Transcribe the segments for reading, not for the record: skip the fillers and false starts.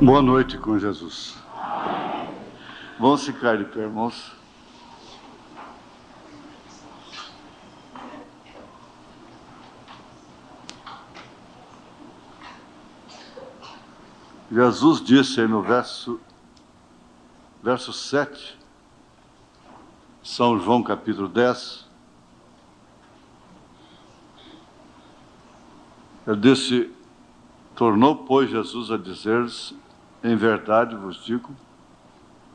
Boa noite com Jesus. Vamos ficar de pé, irmãos. Jesus disse aí no verso 7, São João capítulo 10, ele disse: tornou, pois, Jesus a dizer-lhes: em verdade vos digo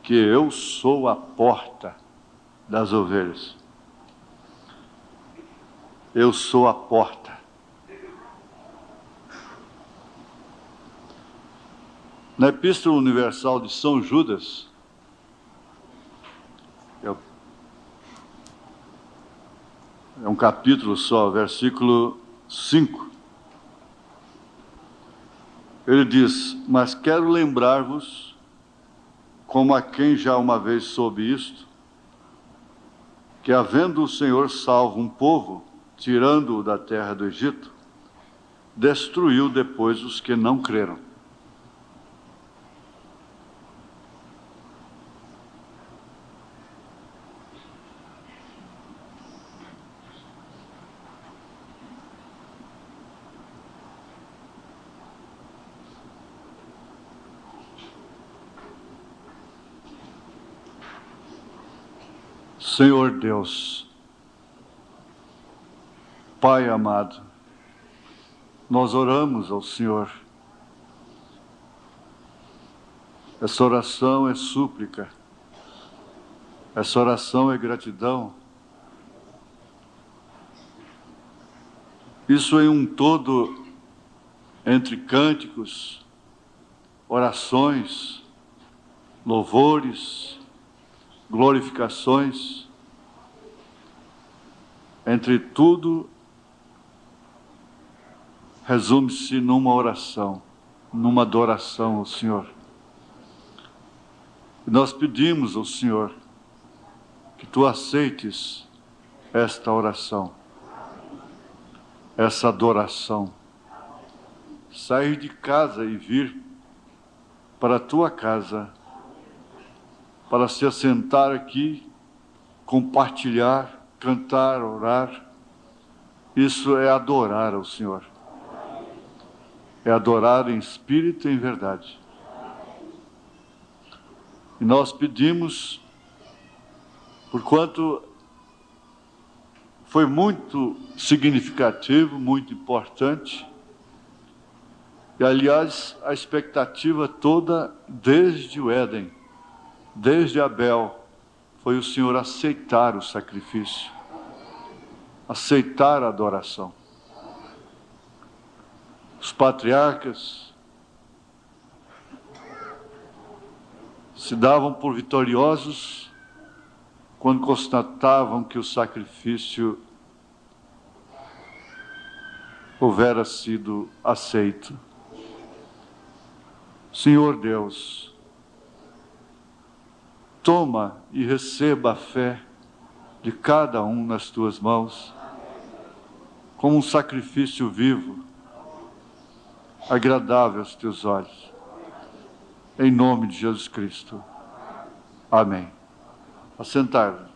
que eu sou a porta das ovelhas. Eu sou a porta. Na Epístola Universal de São Judas, é um capítulo só, versículo 5, ele diz: mas quero lembrar-vos, como a quem já uma vez soube isto, que havendo o Senhor salvo um povo, tirando-o da terra do Egito, destruiu depois os que não creram. Senhor Deus, Pai amado, nós oramos ao Senhor. Essa oração é súplica, essa oração é gratidão. Isso em um todo, entre cânticos, orações, louvores, glorificações, entre tudo, resume-se numa oração, numa adoração ao Senhor. E nós pedimos ao Senhor que Tu aceites esta oração, essa adoração. Sair de casa e vir para a Tua casa, para se assentar aqui, compartilhar, cantar, orar, isso é adorar ao Senhor. É adorar em espírito e em verdade. E nós pedimos, porquanto foi muito significativo, muito importante, e aliás a expectativa toda desde o Éden, desde Abel, foi o Senhor aceitar o sacrifício, aceitar a adoração. Os patriarcas se davam por vitoriosos quando constatavam que o sacrifício houvera sido aceito. Senhor Deus, toma e receba a fé de cada um nas Tuas mãos, como um sacrifício vivo, agradável aos Teus olhos. Em nome de Jesus Cristo. Amém. Assentar-vos.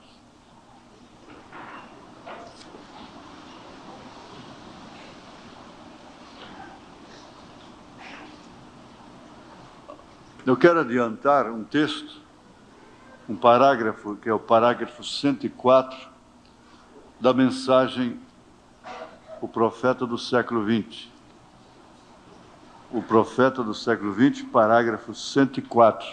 Eu quero adiantar um texto, um parágrafo, que é o parágrafo 104 da mensagem O Profeta do Século XX. O Profeta do Século XX, parágrafo 104.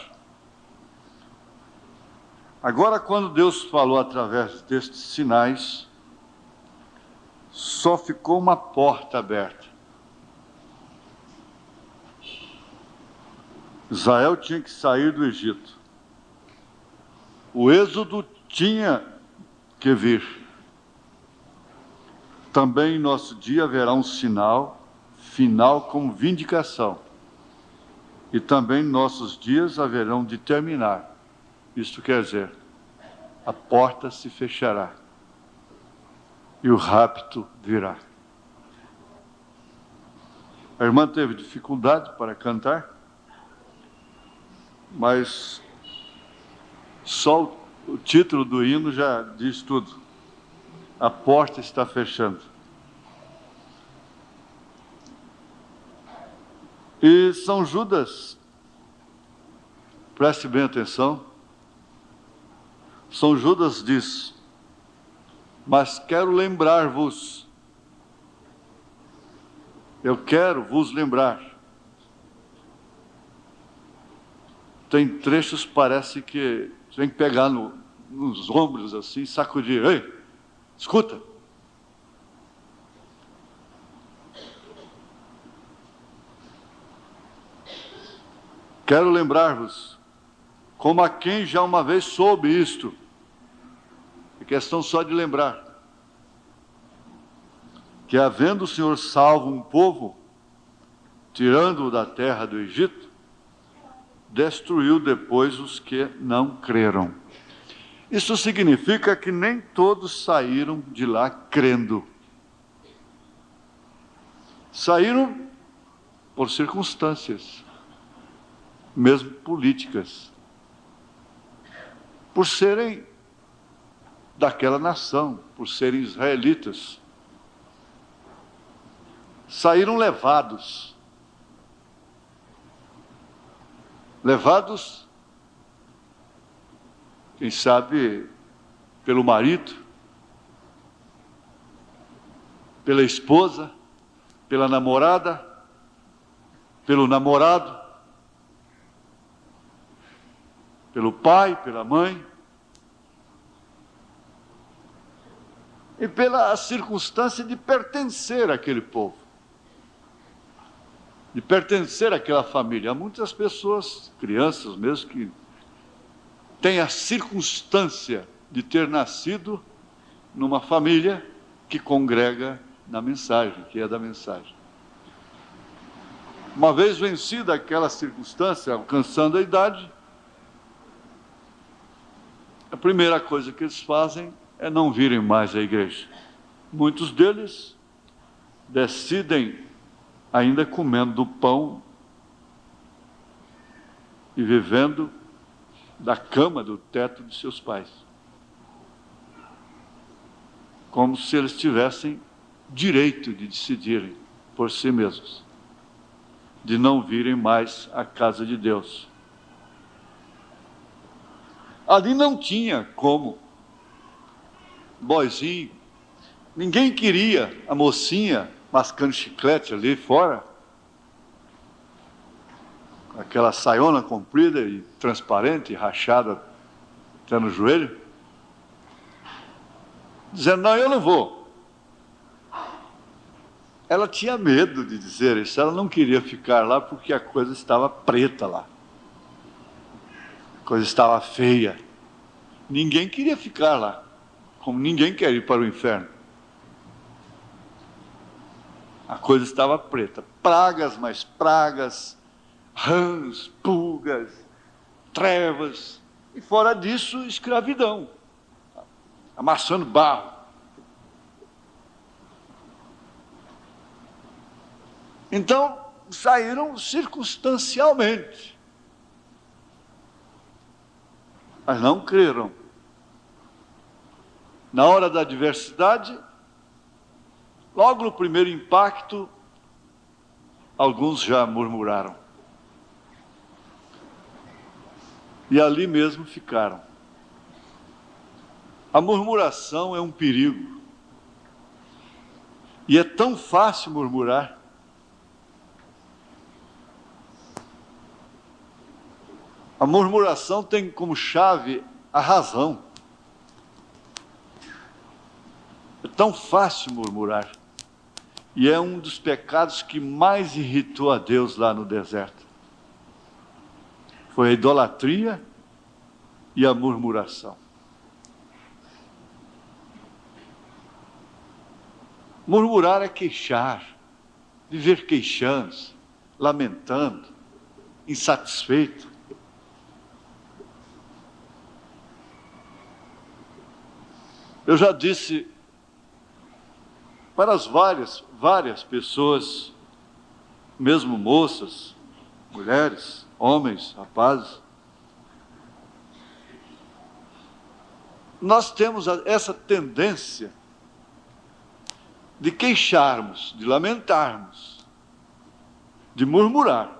Agora, quando Deus falou através destes sinais, só ficou uma porta aberta. Israel tinha que sair do Egito. O êxodo tinha que vir. Também em nosso dia haverá um sinal final como vindicação. E também em nossos dias haverão de terminar. Isto quer dizer, a porta se fechará e o rapto virá. A irmã teve dificuldade para cantar, mas só o título do hino já diz tudo. A porta está fechando. E São Judas, preste bem atenção, São Judas diz: mas quero lembrar-vos, eu quero vos lembrar. Tem trechos, parece que tem que pegar nos ombros assim, sacudir. Ei, escuta. Quero lembrar-vos, como a quem já uma vez soube isto, é questão só de lembrar, que havendo o Senhor salvo um povo, tirando-o da terra do Egito, destruiu depois os que não creram. Isso significa que nem todos saíram de lá crendo. Saíram por circunstâncias, mesmo políticas, por serem daquela nação, por serem israelitas. Saíram levados, quem sabe, pelo marido, pela esposa, pela namorada, pelo namorado, pelo pai, pela mãe, e pela circunstância de pertencer àquele povo, de pertencer àquela família. Há muitas pessoas, crianças mesmo, que têm a circunstância de ter nascido numa família que congrega na mensagem, que é da mensagem. Uma vez vencida aquela circunstância, alcançando a idade, a primeira coisa que eles fazem é não virem mais à igreja. Muitos deles decidem, ainda comendo do pão e vivendo da cama, do teto de seus pais, como se eles tivessem direito de decidirem por si mesmos, de não virem mais à casa de Deus. Ali não tinha como, boizinho, ninguém queria a mocinha mascando chiclete ali fora, aquela saiona comprida e transparente, rachada até no joelho, dizendo: não, eu não vou. Ela tinha medo de dizer isso, ela não queria ficar lá porque a coisa estava preta lá, a coisa estava feia. Ninguém queria ficar lá, como ninguém quer ir para o inferno. A coisa estava preta, pragas, mais pragas, rãs, pulgas, trevas, e fora disso, escravidão, amassando barro. Então, saíram circunstancialmente, mas não creram. Na hora da adversidade, logo no primeiro impacto, alguns já murmuraram. E ali mesmo ficaram. A murmuração é um perigo. E é tão fácil murmurar. A murmuração tem como chave a razão. É tão fácil murmurar. E é um dos pecados que mais irritou a Deus lá no deserto. Foi a idolatria e a murmuração. Murmurar é queixar, viver queixando, lamentando, insatisfeito. Eu já disse para as várias pessoas, mesmo moças, mulheres, homens, rapazes, nós temos essa tendência de queixarmos, de lamentarmos, de murmurar.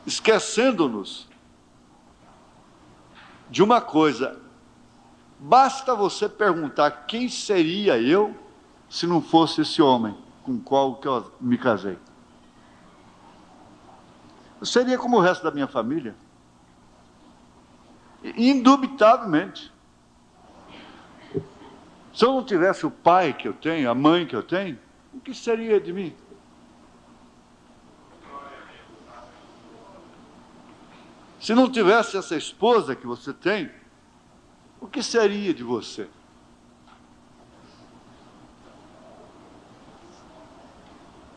Esquecendo-nos de uma coisa: basta você perguntar quem seria eu se não fosse esse homem com o qual que eu me casei. Eu seria como o resto da minha família. Indubitavelmente. Se eu não tivesse o pai que eu tenho, a mãe que eu tenho, o que seria de mim? Se não tivesse essa esposa que você tem, o que seria de você?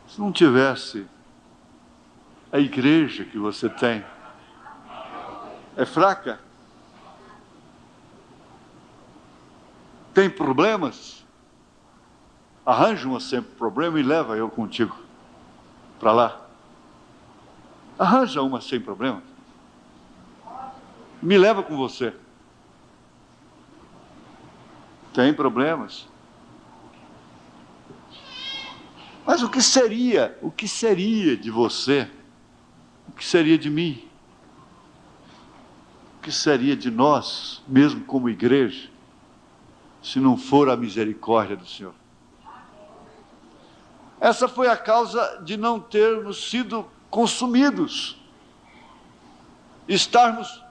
Se não tivesse a igreja que você tem, é fraca? Tem problemas? Arranja uma sempre problema e leva eu contigo para lá. Arranja uma sem problema. Me leva com você. Tem problemas? Mas o que seria de você? O que seria de mim? O que seria de nós, mesmo como igreja, se não for a misericórdia do Senhor? Essa foi a causa de não termos sido consumidos, estarmos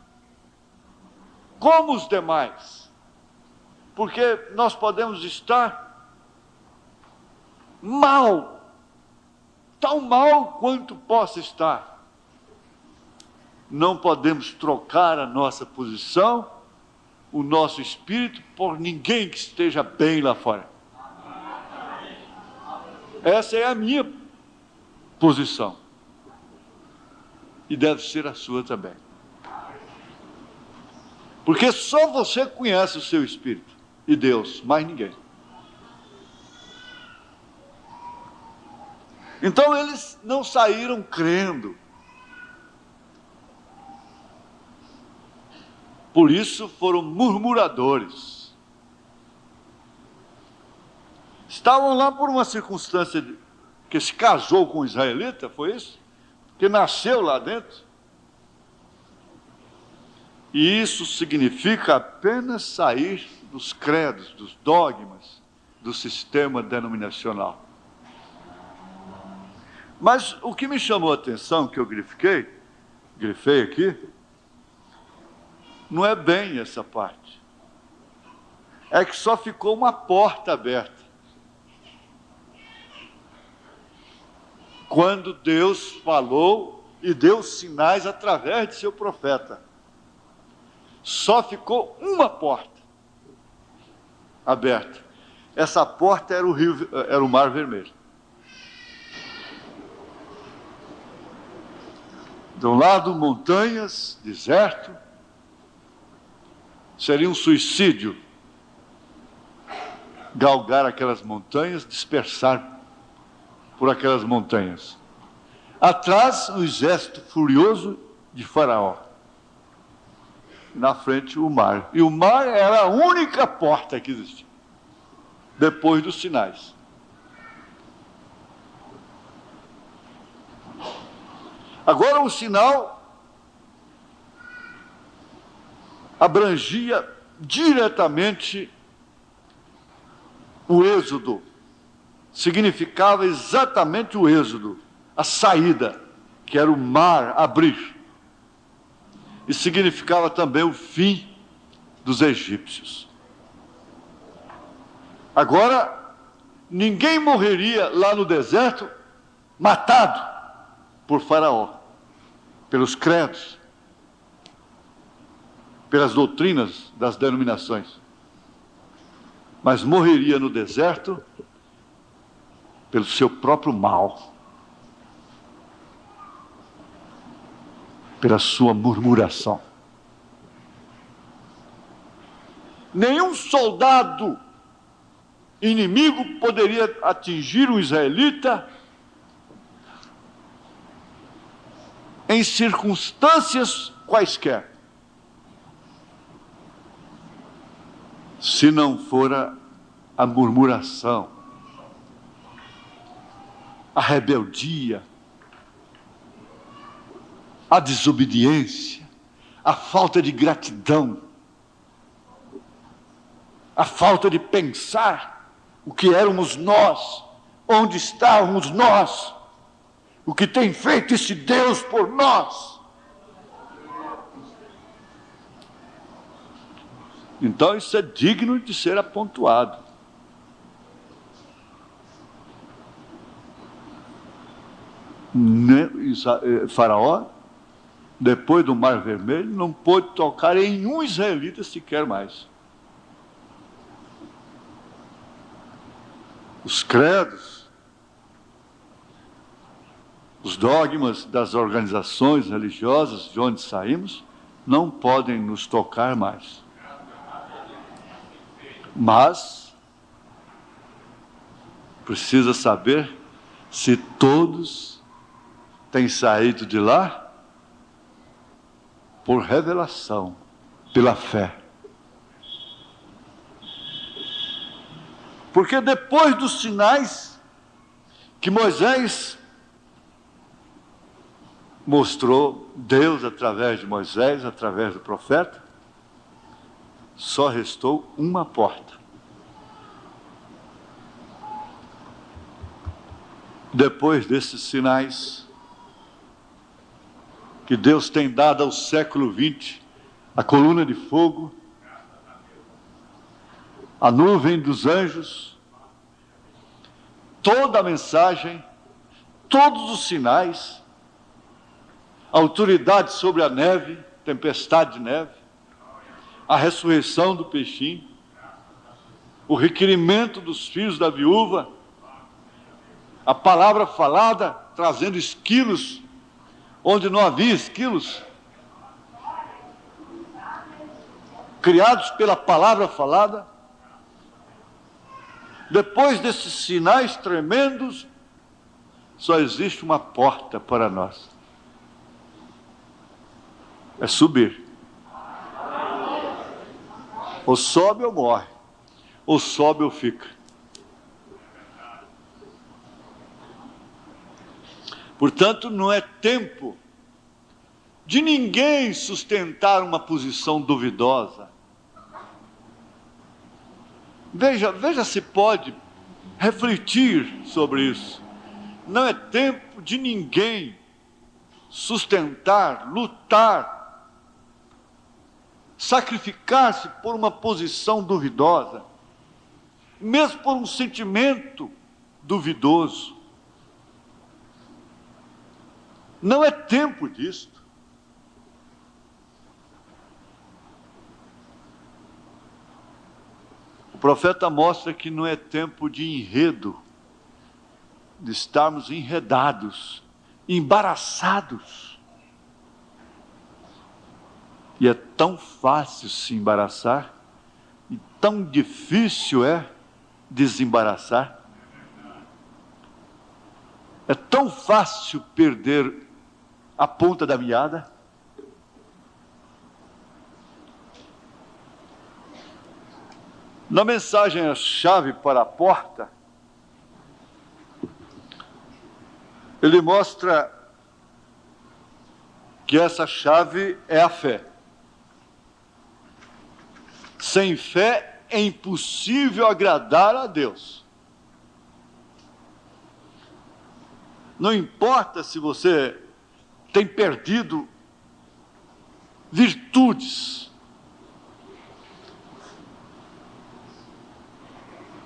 como os demais, porque nós podemos estar mal, tão mal quanto possa estar. Não podemos trocar a nossa posição, o nosso espírito, por ninguém que esteja bem lá fora. Essa é a minha posição. E deve ser a sua também. Porque só você conhece o seu espírito. E Deus, mais ninguém. Então eles não saíram crendo. Por isso foram murmuradores. Estavam lá por uma circunstância que se casou com um israelita, foi isso? Que nasceu lá dentro. E isso significa apenas sair dos credos, dos dogmas, do sistema denominacional. Mas o que me chamou a atenção, que eu grifei aqui, não é bem essa parte. É que só ficou uma porta aberta. Quando Deus falou e deu sinais através de seu profeta. Só ficou uma porta aberta. Essa porta era o Mar Vermelho. De um lado, montanhas, deserto. Seria um suicídio galgar aquelas montanhas, dispersar por aquelas montanhas. Atrás, um exército furioso de Faraó. Na frente, o mar. E o mar era a única porta que existia, depois dos sinais. Agora, o sinal abrangia diretamente o êxodo. Significava exatamente o êxodo, a saída, que era o mar abrir. E significava também o fim dos egípcios. Agora, ninguém morreria lá no deserto matado por Faraó, pelos credos, pelas doutrinas das denominações, mas morreria no deserto pelo seu próprio mal, pela sua murmuração. Nenhum soldado inimigo poderia atingir um israelita em circunstâncias quaisquer, se não for a murmuração, a rebeldia, a desobediência, a falta de gratidão, a falta de pensar o que éramos nós, onde estávamos nós, o que tem feito esse Deus por nós. Então isso é digno de ser apontuado. Faraó, depois do Mar Vermelho, não pôde tocar em um israelita sequer mais. Os credos, os dogmas das organizações religiosas de onde saímos, não podem nos tocar mais. Mas precisa saber se todos têm saído de lá por revelação, pela fé. Porque depois dos sinais que Moisés mostrou, Deus através de Moisés, através do profeta, só restou uma porta. Depois desses sinais que Deus tem dado ao século XX, a coluna de fogo, a nuvem dos anjos, toda a mensagem, todos os sinais, a autoridade sobre a neve, tempestade de neve, a ressurreição do peixinho, o requerimento dos filhos da viúva, a palavra falada trazendo esquilos onde não havia esquilos, criados pela palavra falada. Depois desses sinais tremendos, só existe uma porta para nós. É subir. Ou sobe ou morre, ou sobe ou fica. Portanto, não é tempo de ninguém sustentar uma posição duvidosa. Veja se pode refletir sobre isso. Não é tempo de ninguém sustentar, lutar, sacrificar-se por uma posição duvidosa, mesmo por um sentimento duvidoso. Não é tempo disto. O profeta mostra que não é tempo de enredo, de estarmos enredados, embaraçados. E é tão fácil se embaraçar, e tão difícil é desembaraçar. É tão fácil perder a ponta da meada. Na mensagem A Chave para a Porta, ele mostra que essa chave é a fé. Sem fé é impossível agradar a Deus. Não importa se você tem perdido virtudes,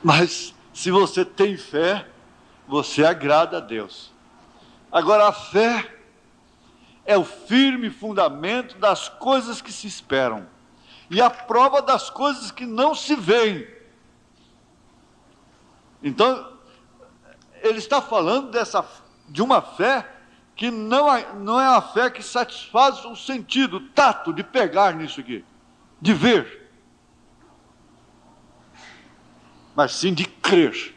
mas se você tem fé, você agrada a Deus. Agora, a fé é o firme fundamento das coisas que se esperam e a prova das coisas que não se veem. Então, ele está falando de uma fé que não é a fé que satisfaz o sentido, o tato de pegar nisso aqui, de ver, mas sim de crer.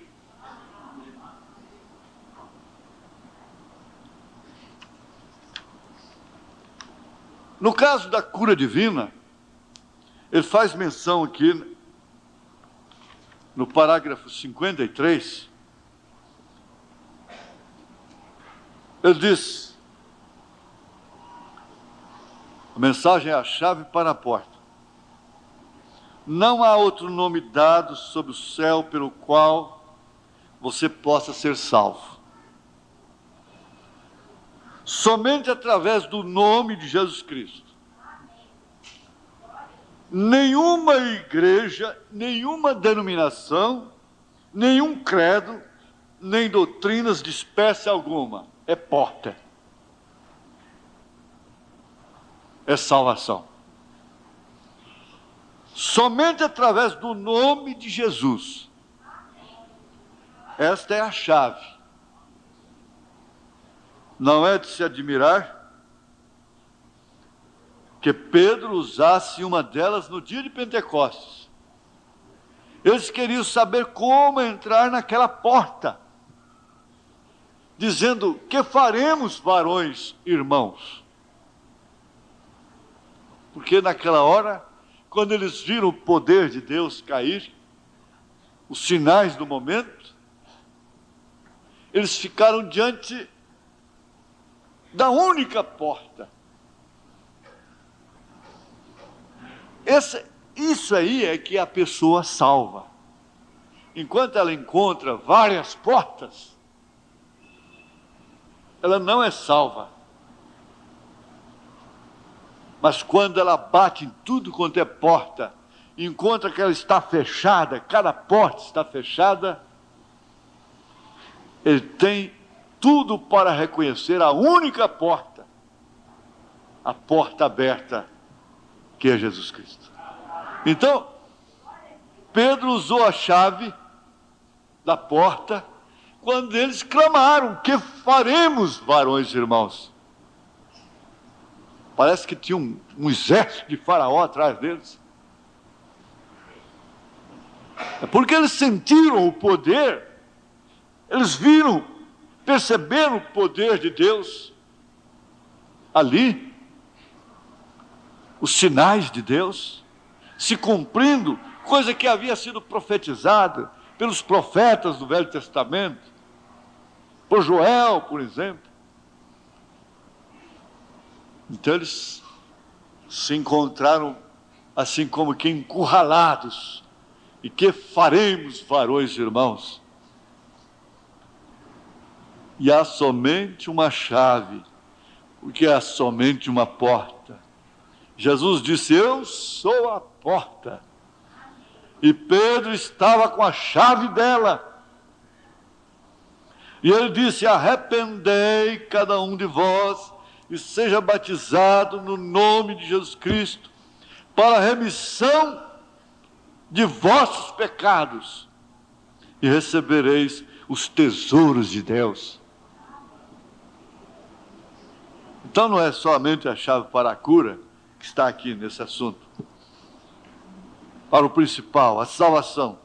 No caso da cura divina, ele faz menção aqui, no parágrafo 53, ele diz, a mensagem é a chave para a porta. Não há outro nome dado sob o céu pelo qual você possa ser salvo. Somente através do nome de Jesus Cristo. Nenhuma igreja, nenhuma denominação, nenhum credo, nem doutrinas de espécie alguma é porta. É salvação. Somente através do nome de Jesus. Esta é a chave. Não é de se admirar que Pedro usasse uma delas no dia de Pentecostes. Eles queriam saber como entrar naquela porta, dizendo: que faremos, varões, irmãos? Porque naquela hora, quando eles viram o poder de Deus cair, os sinais do momento, eles ficaram diante da única porta. Isso aí é que a pessoa salva. Enquanto ela encontra várias portas, ela não é salva. Mas quando ela bate em tudo quanto é porta, encontra que ela está fechada, cada porta está fechada, ele tem tudo para reconhecer a única porta, a porta aberta, que é Jesus Cristo. Então, Pedro usou a chave da porta quando eles clamaram: que faremos, varões e irmãos? Parece que tinha um exército de Faraó atrás deles. É porque eles sentiram o poder, eles viram, perceberam o poder de Deus ali, os sinais de Deus se cumprindo, coisa que havia sido profetizada pelos profetas do Velho Testamento, por Joel, por exemplo. Então eles se encontraram assim como que encurralados. E que faremos, varões e irmãos? E há somente uma chave, porque há somente uma porta. Jesus disse: eu sou a porta. E Pedro estava com a chave dela. E ele disse: arrependei cada um de vós e seja batizado no nome de Jesus Cristo para a remissão de vossos pecados e recebereis os tesouros de Deus. Então não é somente a chave para a cura que está aqui nesse assunto. Para o principal, a salvação.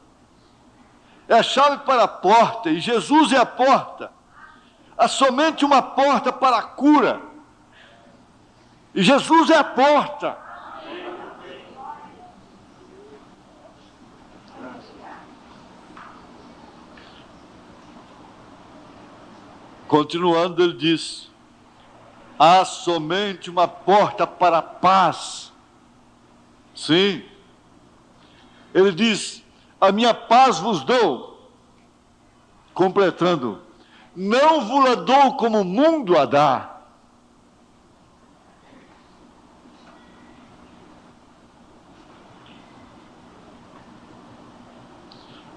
É a chave para a porta, e Jesus é a porta. Há somente uma porta para a cura. E Jesus é a porta. Continuando, ele diz: há somente uma porta para a paz. Sim. Ele diz: a minha paz vos dou. Completando: não vos-la dou como o mundo a dá.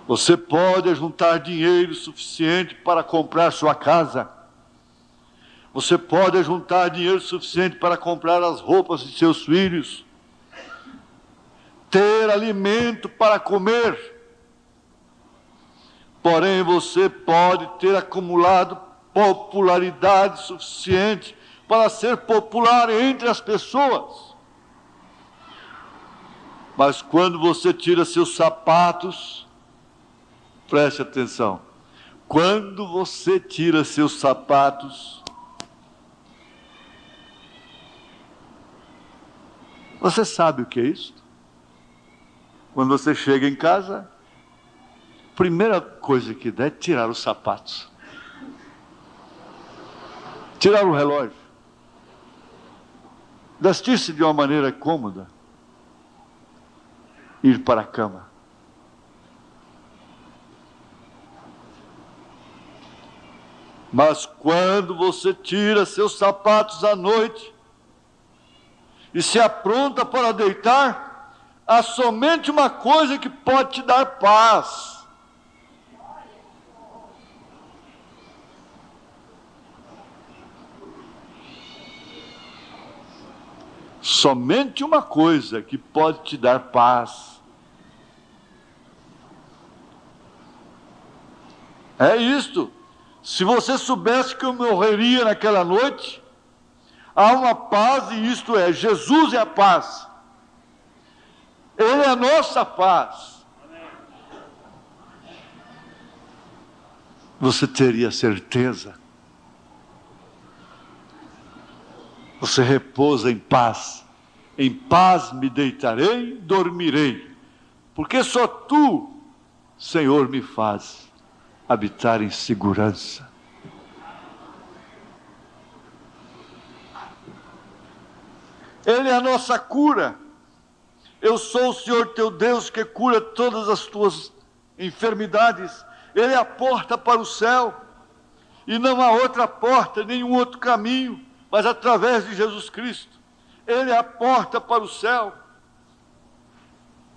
Você pode juntar dinheiro suficiente para comprar sua casa. Você pode juntar dinheiro suficiente para comprar as roupas de seus filhos. Ter alimento para comer. Porém, você pode ter acumulado popularidade suficiente para ser popular entre as pessoas. Mas quando você tira seus sapatos, preste atenção, quando você tira seus sapatos, Você sabe o que é isso? Quando você chega em casa, a primeira coisa que dá é tirar os sapatos, tirar o relógio, vestir-se de uma maneira cômoda, ir para a cama. Mas quando você tira seus sapatos à noite e se apronta para deitar, há somente uma coisa que pode te dar paz. Somente uma coisa que pode te dar paz. É isto. Se você soubesse que eu morreria naquela noite, há uma paz, e isto é, Jesus é a paz. Ele é a nossa paz. Você teria certeza. Você repousa em paz. Em paz me deitarei, dormirei. Porque só tu, Senhor, me faz habitar em segurança. Ele é a nossa cura. Eu sou o Senhor teu Deus que cura todas as tuas enfermidades. Ele é a porta para o céu. E não há outra porta, nenhum outro caminho, mas através de Jesus Cristo. Ele é a porta para o céu.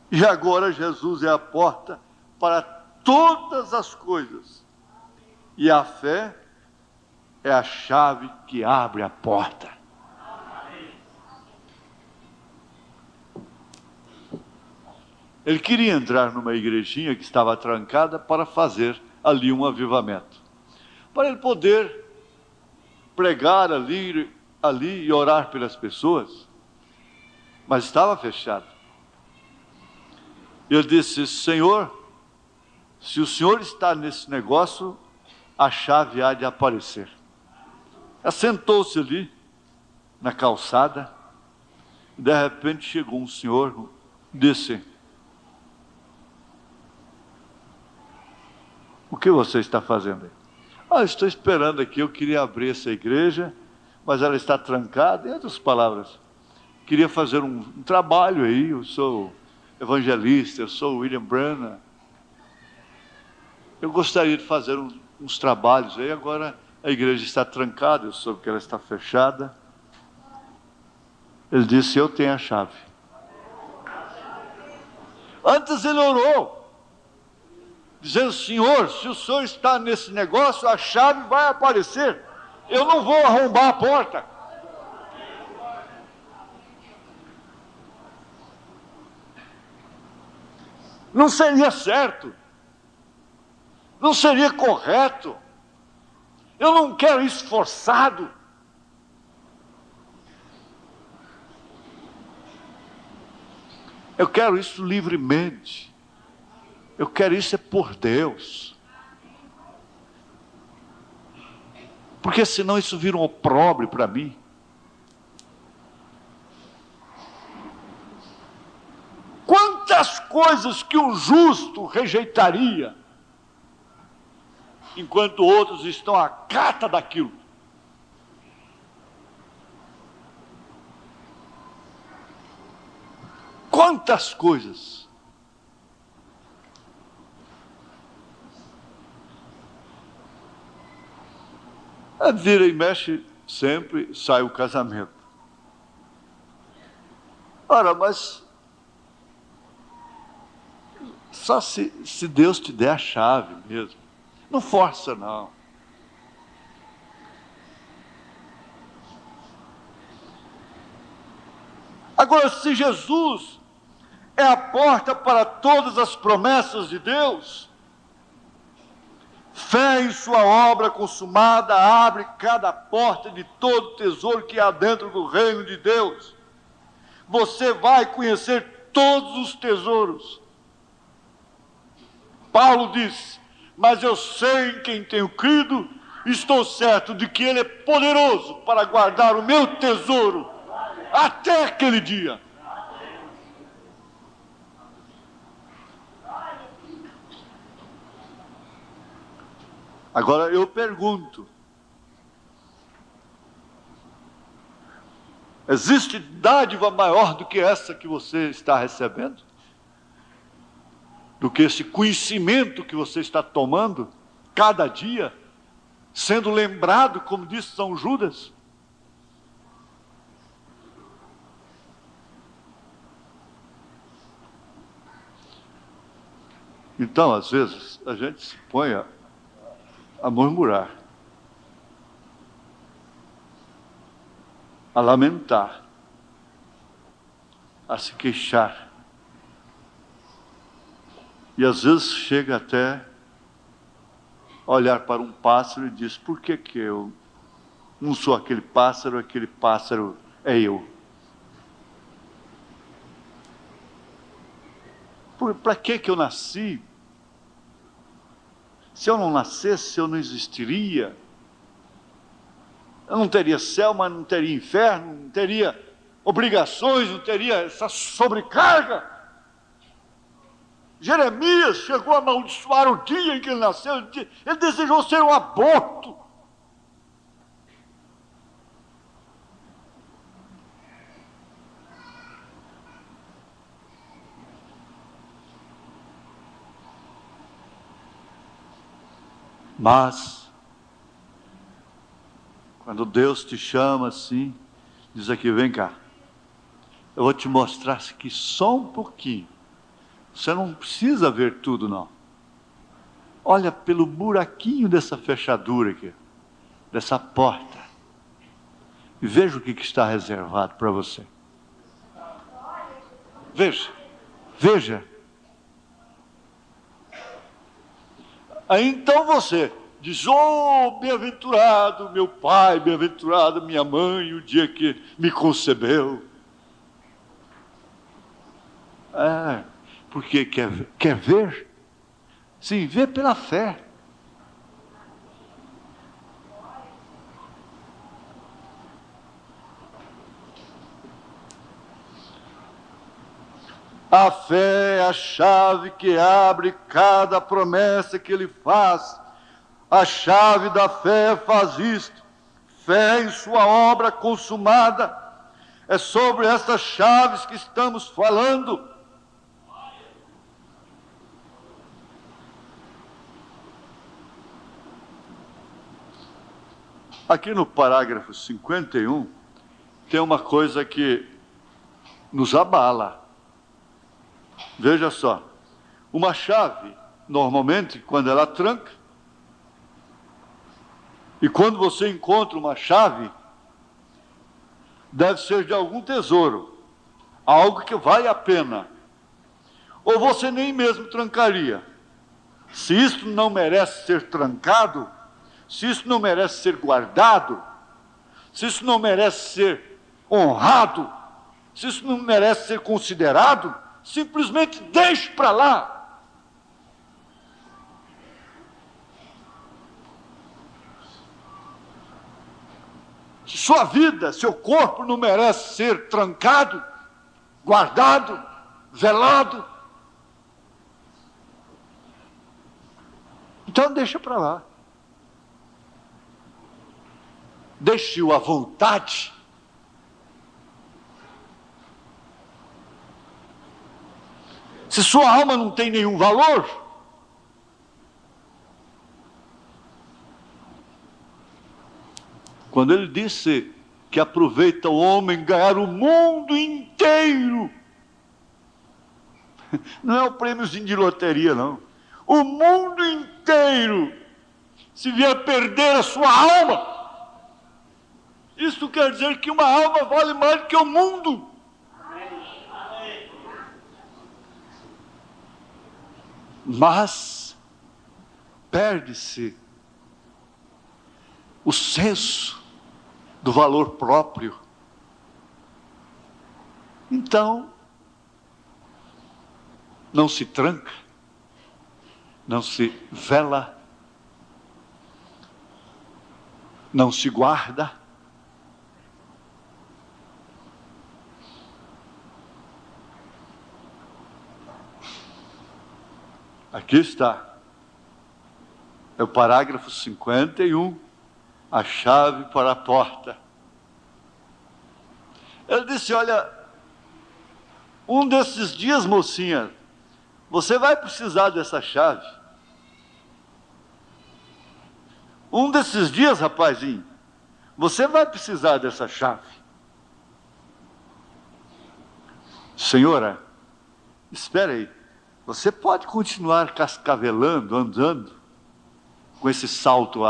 E agora Jesus é a porta para todas as coisas. E a fé é a chave que abre a porta. Ele queria entrar numa igrejinha que estava trancada para fazer ali um avivamento. Para ele poder pregar ali e orar pelas pessoas. Mas estava fechado. Ele disse: Senhor, se o Senhor está nesse negócio, a chave há de aparecer. Assentou-se ali, na calçada, e de repente chegou um senhor, disse: o que você está fazendo aí? Estou esperando aqui, eu queria abrir essa igreja, mas ela está trancada. Em outras palavras, queria fazer um trabalho aí, eu sou evangelista, eu sou William Branham. Eu gostaria de fazer uns trabalhos aí, agora a igreja está trancada, eu soube que ela está fechada. Ele disse: eu tenho a chave. Antes ele orou, dizendo: Senhor, se o Senhor está nesse negócio, a chave vai aparecer. Eu não vou arrombar a porta. Não seria certo. Não seria correto. Eu não quero isso forçado. Eu quero isso livremente. Eu quero isso por Deus. Porque senão isso vira um opróbrio para mim. Quantas coisas que um justo rejeitaria, enquanto outros estão à cata daquilo. Quantas coisas. Vira e mexe, sempre sai o casamento. Ora, mas só se Deus te der a chave mesmo. Não força, não. Agora, se Jesus é a porta para todas as promessas de Deus, fé em sua obra consumada abre cada porta de todo tesouro que há dentro do reino de Deus. Você vai conhecer todos os tesouros. Paulo disse: mas eu sei em quem tenho crido, estou certo de que Ele é poderoso para guardar o meu tesouro até aquele dia. Agora eu pergunto, existe dádiva maior do que essa que você está recebendo? Do que esse conhecimento que você está tomando cada dia, sendo lembrado, como disse São Judas? Então, às vezes, a gente se põe a murmurar, a lamentar, a se queixar. E às vezes chega até olhar para um pássaro e diz: por que eu não sou aquele pássaro é eu? Para que eu nasci? Se eu não nascesse, eu não existiria. Eu não teria céu, mas não teria inferno, não teria obrigações, não teria essa sobrecarga. Jeremias chegou a amaldiçoar o dia em que ele nasceu, ele desejou ser um aborto. Mas, quando Deus te chama assim, diz aqui: vem cá, eu vou te mostrar aqui só um pouquinho. Você não precisa ver tudo, não. Olha pelo buraquinho dessa fechadura aqui, dessa porta, e veja o que está reservado para você. Veja, veja. Aí então você diz: oh, bem-aventurado meu pai, bem-aventurada minha mãe, o dia que me concebeu. Porque quer ver? Sim, vê pela fé. A fé é a chave que abre cada promessa que ele faz. A chave da fé faz isto: fé em sua obra consumada. É sobre essas chaves que estamos falando. Aqui no parágrafo 51, tem uma coisa que nos abala. Veja só, uma chave, normalmente, quando ela tranca, e quando você encontra uma chave, deve ser de algum tesouro, algo que vale a pena, ou você nem mesmo trancaria. Se isso não merece ser trancado, se isso não merece ser guardado, se isso não merece ser honrado, se isso não merece ser considerado, simplesmente deixe para lá. Se sua vida, seu corpo não merece ser trancado, guardado, velado, então deixa para lá. Deixe-o à vontade. Se sua alma não tem nenhum valor, quando ele disse que aproveita o homem ganhar o mundo inteiro, não é o prêmiozinho de loteria, não. O mundo inteiro, se vier perder a sua alma, isso quer dizer que uma alma vale mais do que o mundo. Mas perde-se o senso do valor próprio. Então, não se tranca, não se vela, não se guarda. Aqui está. É o parágrafo 51, a chave para a porta. Ele disse, olha, um desses dias, mocinha, você vai precisar dessa chave. Um desses dias, rapazinho, você vai precisar dessa chave. Senhora, espere aí, você pode continuar cascavelando, andando com esses saltos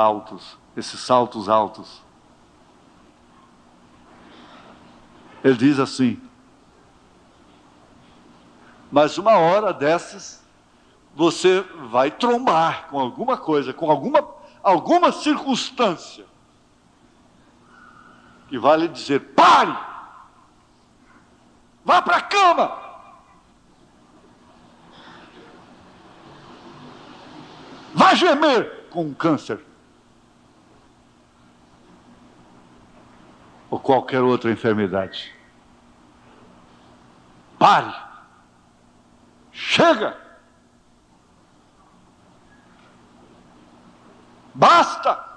altos. Ele diz assim, mas uma hora dessas, você vai trombar com alguma coisa, com alguma circunstância, que vai lhe dizer, pare! Vá para a cama! Vá gemer com um câncer. Ou qualquer outra enfermidade. Pare! Chega! Basta!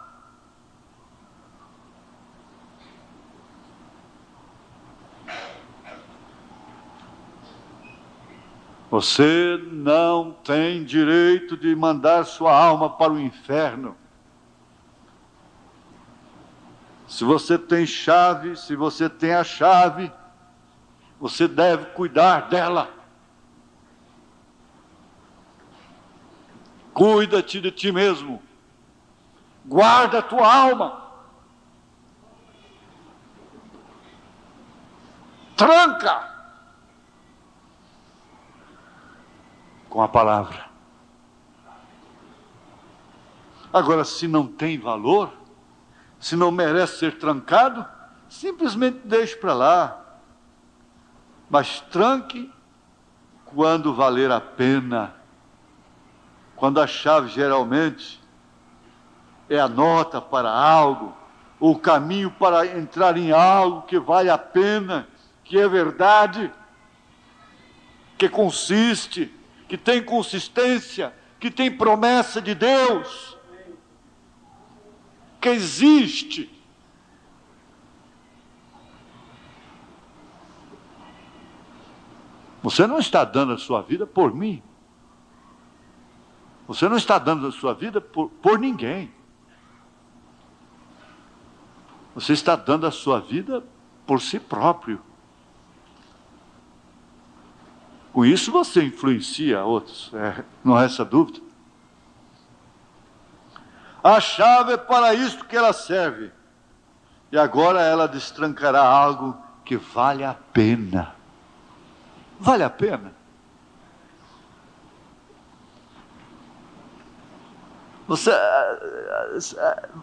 Você não tem direito de mandar sua alma para o inferno. Se você tem chave, se você tem a chave, você deve cuidar dela. Cuida-te de ti mesmo. Guarda a tua alma. Tranca com a palavra. Agora, se não tem valor, se não merece ser trancado, simplesmente deixe para lá. Mas tranque quando valer a pena. Quando a chave geralmente é a nota para algo, ou o caminho para entrar em algo que vale a pena, que é verdade, que consiste, que tem consistência, que tem promessa de Deus, que existe. Você não está dando a sua vida por mim. Você não está dando a sua vida por ninguém. Você está dando a sua vida por si próprio. Com isso você influencia outros, não há essa dúvida. A chave é para isto que ela serve. E agora ela destrancará algo que vale a pena. Vale a pena?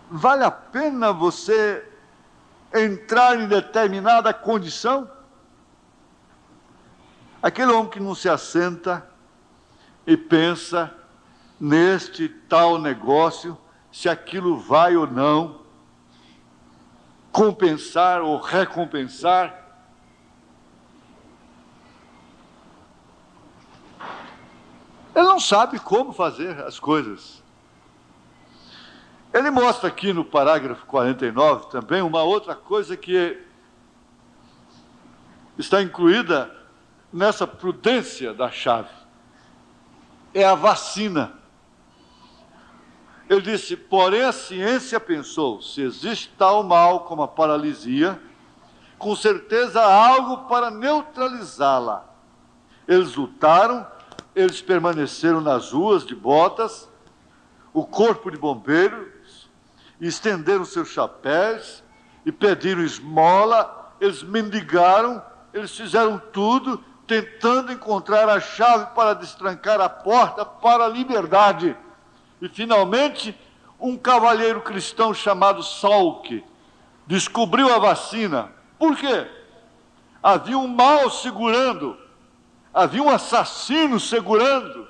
Vale a pena você entrar em determinada condição? Aquele homem que não se assenta e pensa neste tal negócio, se aquilo vai ou não compensar ou recompensar. Ele não sabe como fazer as coisas. Ele mostra aqui no parágrafo 49 também uma outra coisa que está incluída nessa prudência da chave. É a vacina. Ele disse, porém a ciência pensou, se existe tal mal como a paralisia, com certeza há algo para neutralizá-la. Eles lutaram, eles permaneceram nas ruas de botas, o corpo de bombeiros, estenderam seus chapéus e pediram esmola, eles mendigaram, eles fizeram tudo, tentando encontrar a chave para destrancar a porta para a liberdade. E finalmente, um cavalheiro cristão chamado Salk descobriu a vacina. Por quê? Havia um mal segurando, havia um assassino segurando,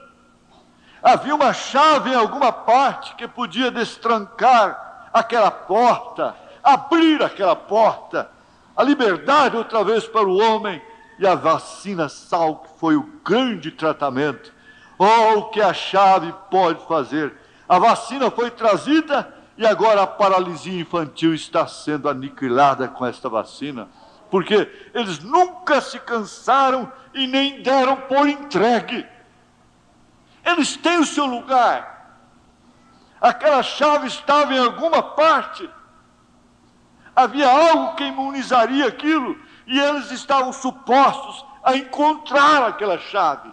havia uma chave em alguma parte que podia destrancar aquela porta, abrir aquela porta, a liberdade outra vez para o homem. E a vacina Salk foi o grande tratamento. Oh, o que a chave pode fazer! A vacina foi trazida e agora a paralisia infantil está sendo aniquilada com esta vacina. Porque eles nunca se cansaram e nem deram por entregue. Eles têm o seu lugar. Aquela chave estava em alguma parte. Havia algo que imunizaria aquilo e eles estavam supostos a encontrar aquela chave.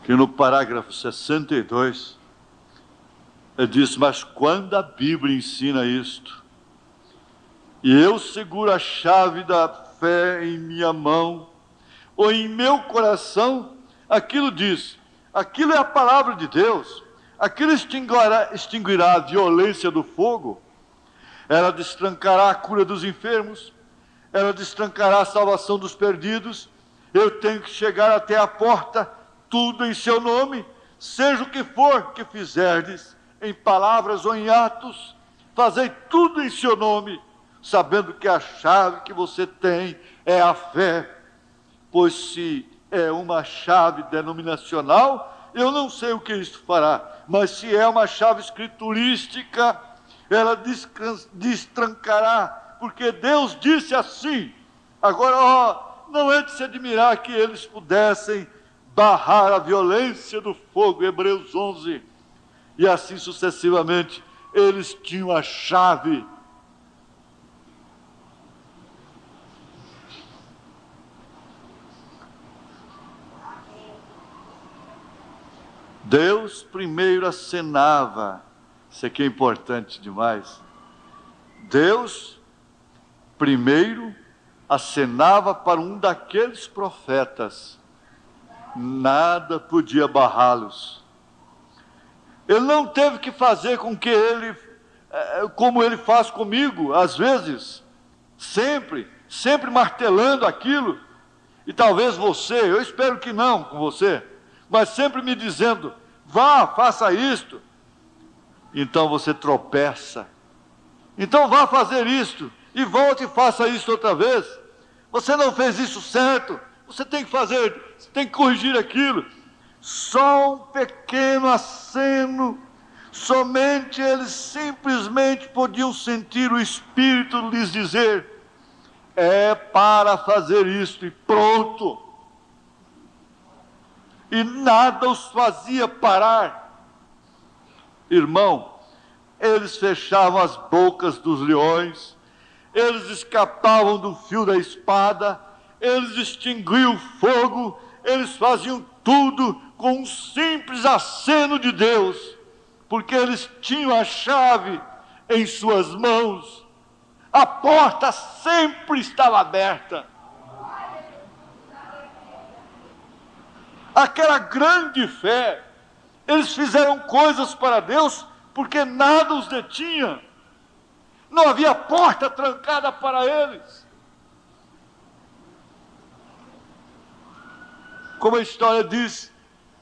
Que no parágrafo 62, ele diz: mas quando a Bíblia ensina isto, e eu seguro a chave da fé em minha mão, ou em meu coração, aquilo diz, aquilo é a palavra de Deus, aquilo extinguirá a violência do fogo, ela destrancará a cura dos enfermos, ela destrancará a salvação dos perdidos. Eu tenho que chegar até a porta, tudo em seu nome, seja o que for que fizerdes, em palavras ou em atos, fazei tudo em seu nome, sabendo que a chave que você tem é a fé. Pois se é uma chave denominacional, eu não sei o que isto fará, mas se é uma chave escriturística, ela destrancará, porque Deus disse assim. Agora, não é de se admirar que eles pudessem barrar a violência do fogo, Hebreus 11, e assim sucessivamente. Eles tinham a chave. Deus primeiro acenava, isso aqui é importante demais. Deus primeiro acenava para um daqueles profetas, nada podia barrá-los. Ele não teve que fazer com que ele, como ele faz comigo, às vezes, sempre martelando aquilo, e talvez você, eu espero que não com você, mas sempre me dizendo, vá, faça isto. Então você tropeça. Então vá fazer isto, e volte e faça isso outra vez. Você não fez isso certo, você tem que fazer, você tem que corrigir aquilo. Só um pequeno aceno, somente eles simplesmente podiam sentir o Espírito lhes dizer, é para fazer isto, e pronto. E nada os fazia parar. Irmão, eles fechavam as bocas dos leões, eles escapavam do fio da espada, eles extinguiam o fogo, eles faziam tudo com um simples aceno de Deus, porque eles tinham a chave em suas mãos, a porta sempre estava aberta. Aquela grande fé, eles fizeram coisas para Deus, porque nada os detinha, não havia porta trancada para eles. Como a história diz,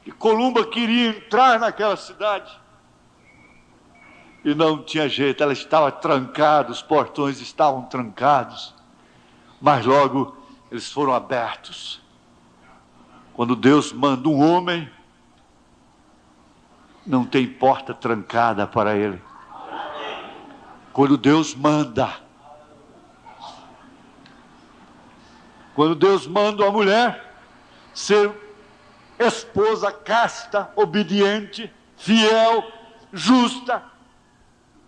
que Columba queria entrar naquela cidade, e não tinha jeito, ela estava trancada, os portões estavam trancados, mas logo eles foram abertos. Quando Deus manda um homem, não tem porta trancada para ele. Quando Deus manda uma mulher ser esposa casta, obediente, fiel, justa,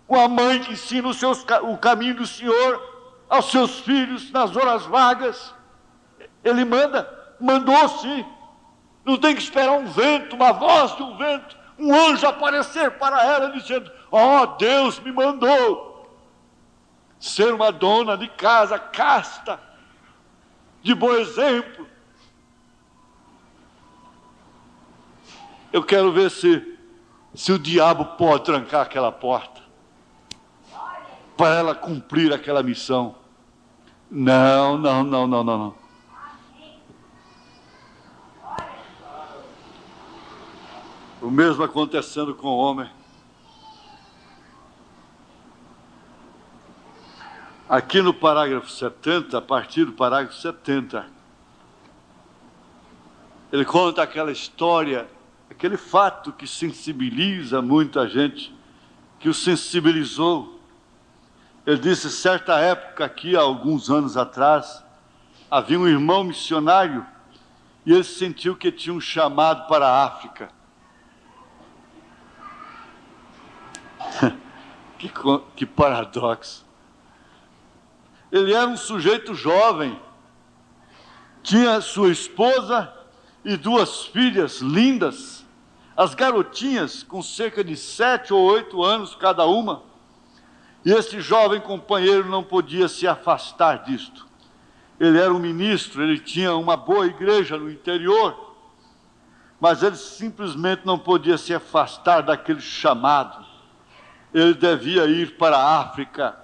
uma mãe que ensina o caminho do Senhor aos seus filhos nas horas vagas, Ele mandou sim. Não tem que esperar um vento, uma voz de um vento, um anjo aparecer para ela dizendo, Deus me mandou ser uma dona de casa casta, de bom exemplo. Eu quero ver se o diabo pode trancar aquela porta para ela cumprir aquela missão. Não. O mesmo acontecendo com o homem. Aqui no parágrafo 70, a partir do parágrafo 70, ele conta aquela história, aquele fato que sensibiliza muita gente, que o sensibilizou. Ele disse, certa época aqui, há alguns anos atrás, havia um irmão missionário e ele sentiu que tinha um chamado para a África. Que paradoxo. Ele era um sujeito jovem, tinha sua esposa e 2 filhas lindas, as garotinhas com cerca de 7 ou 8 anos cada uma, e esse jovem companheiro não podia se afastar disto. Ele era um ministro, ele tinha uma boa igreja no interior, mas ele simplesmente não podia se afastar daquele chamado. Ele devia ir para a África.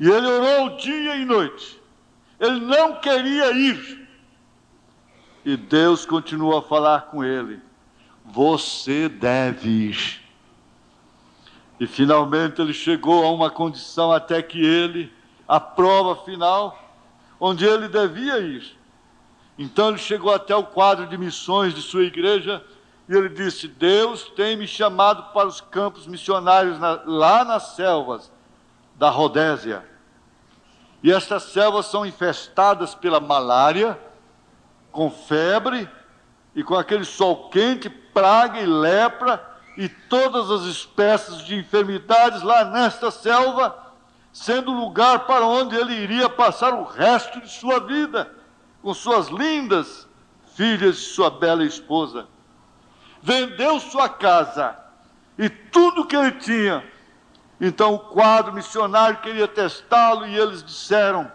E ele orou dia e noite. Ele não queria ir. E Deus continuou a falar com ele. Você deve ir. E finalmente ele chegou a uma condição até que ele, a prova final, onde ele devia ir. Então ele chegou até o quadro de missões de sua igreja e ele disse, Deus tem me chamado para os campos missionários lá nas selvas da Rodésia. E estas selvas são infestadas pela malária, com febre e com aquele sol quente, praga e lepra e todas as espécies de enfermidades lá nesta selva, sendo o lugar para onde ele iria passar o resto de sua vida, com suas lindas filhas e sua bela esposa. Vendeu sua casa e tudo que ele tinha. Então o quadro missionário queria testá-lo e eles disseram,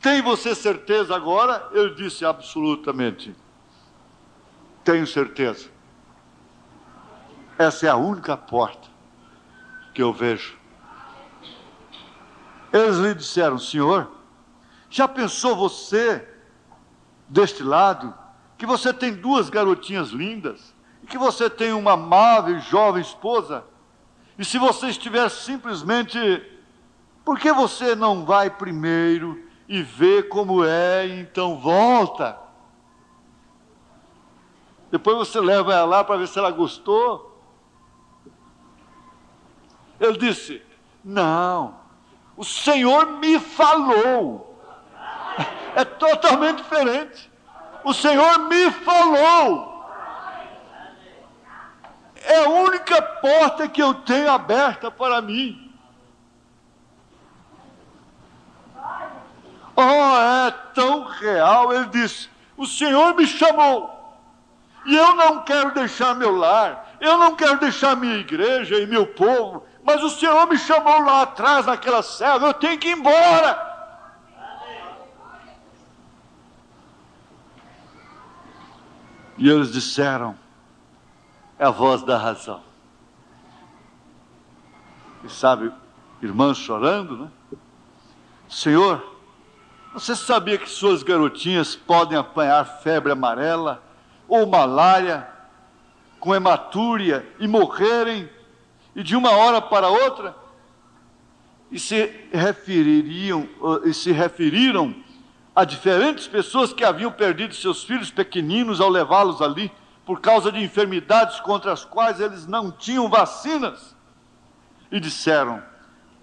tem você certeza agora? Ele disse, absolutamente. Tenho certeza. Essa é a única porta que eu vejo. Eles lhe disseram, senhor, já pensou você, deste lado, que você tem 2 garotinhas lindas, e que você tem uma amável jovem esposa, e se você estiver simplesmente, por que você não vai primeiro e vê como é, e então volta? Depois você leva ela lá para ver se ela gostou. Ele disse, não, o Senhor me falou. É totalmente diferente. O Senhor me falou. É a única porta que eu tenho aberta para mim. Oh, é tão real. Ele disse, o Senhor me chamou. E eu não quero deixar meu lar. Eu não quero deixar minha igreja e meu povo. Mas o Senhor me chamou lá atrás, naquela selva. Eu tenho que ir embora. E eles disseram, é a voz da razão. E sabe, irmãs chorando, né? Senhor, você sabia que suas garotinhas podem apanhar febre amarela ou malária com hematúria e morrerem, e de uma hora para outra? E se referiram a diferentes pessoas que haviam perdido seus filhos pequeninos ao levá-los ali, por causa de enfermidades contra as quais eles não tinham vacinas. E disseram,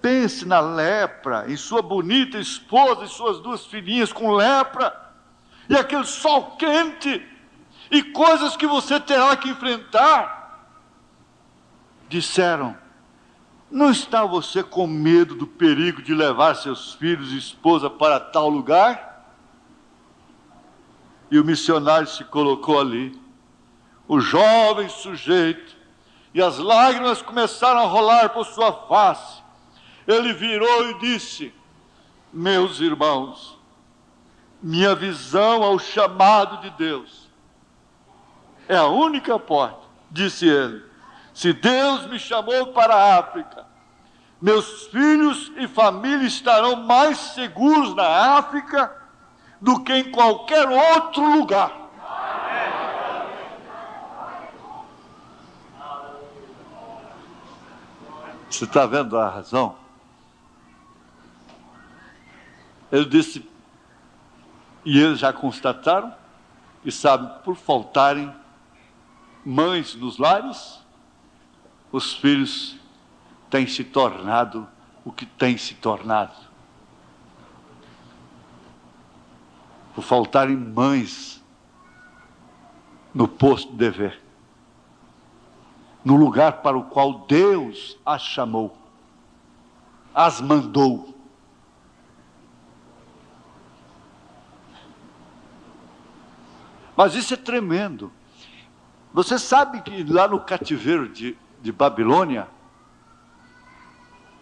pense na lepra, em sua bonita esposa e suas 2 filhinhas com lepra, e aquele sol quente, e coisas que você terá que enfrentar. Disseram, não está você com medo do perigo de levar seus filhos e esposa para tal lugar? E o missionário se colocou ali, o jovem sujeito, e as lágrimas começaram a rolar por sua face. Ele virou e disse, meus irmãos, minha visão ao chamado de Deus é a única porta, disse ele. Se Deus me chamou para a África, meus filhos e família estarão mais seguros na África do que em qualquer outro lugar. Você está vendo a razão? Ele disse, e eles já constataram, e sabem, por faltarem mães nos lares, os filhos têm se tornado o que têm se tornado. Por faltarem mães no posto de dever, no lugar para o qual Deus as chamou, as mandou. Mas isso é tremendo. Você sabe que lá no cativeiro de Babilônia,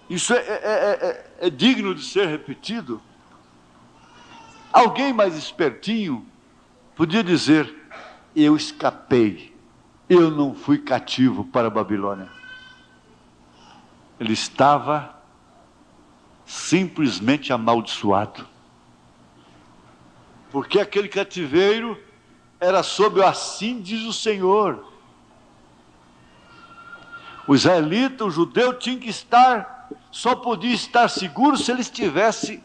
isso é digno de ser repetido. Alguém mais espertinho podia dizer, eu escapei, eu não fui cativo para a Babilônia. Ele estava simplesmente amaldiçoado. Porque aquele cativeiro era sob o assim diz o Senhor. O israelita, o judeu, tinha que estar, só podia estar seguro se ele estivesse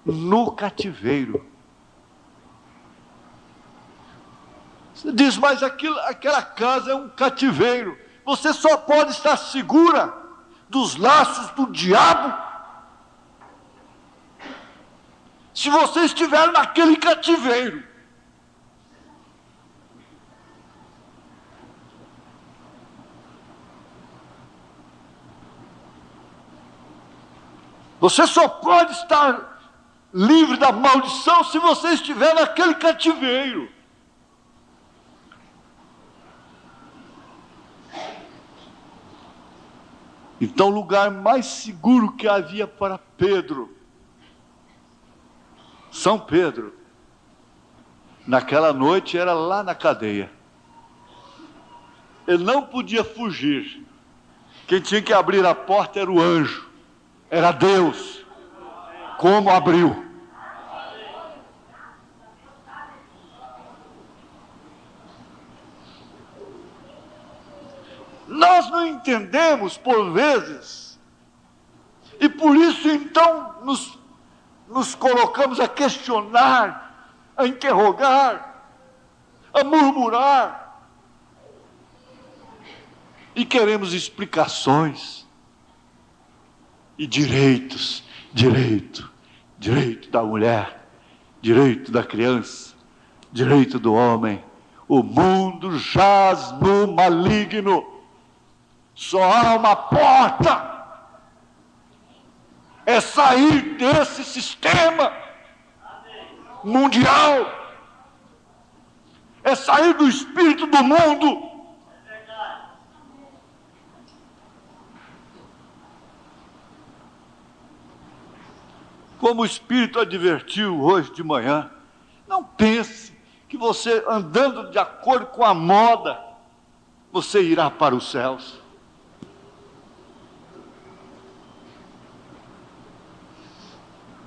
no cativeiro. Você diz, mas aquela casa é um cativeiro. Você só pode estar segura dos laços do diabo se você estiver naquele cativeiro. Você só pode estar livre da maldição se você estiver naquele cativeiro. Então, o lugar mais seguro que havia para Pedro, São Pedro, naquela noite era lá na cadeia. Ele não podia fugir. Quem tinha que abrir a porta era o anjo. Era Deus. Como abriu? Nós não entendemos por vezes, e por isso então nos colocamos a questionar, a interrogar, a murmurar, e queremos explicações, e direitos, direito da mulher, direito da criança, direito do homem. O mundo jaz no maligno. Só há uma porta, é sair desse sistema mundial, é sair do espírito do mundo. Como o Espírito advertiu hoje de manhã, não pense que você andando de acordo com a moda, você irá para os céus.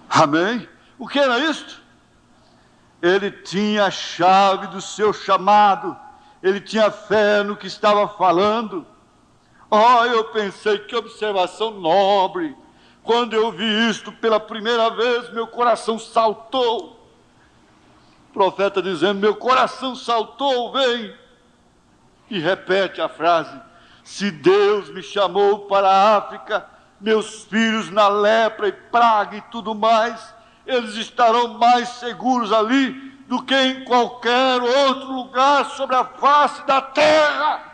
Amém? O que era isto? Ele tinha a chave do seu chamado, ele tinha fé no que estava falando. Oh, eu pensei, que observação nobre. Quando eu vi isto pela primeira vez, meu coração saltou. O profeta dizendo, meu coração saltou, vem. E repete a frase, se Deus me chamou para a África, meus filhos na lepra e praga e tudo mais, eles estarão mais seguros ali do que em qualquer outro lugar sobre a face da terra.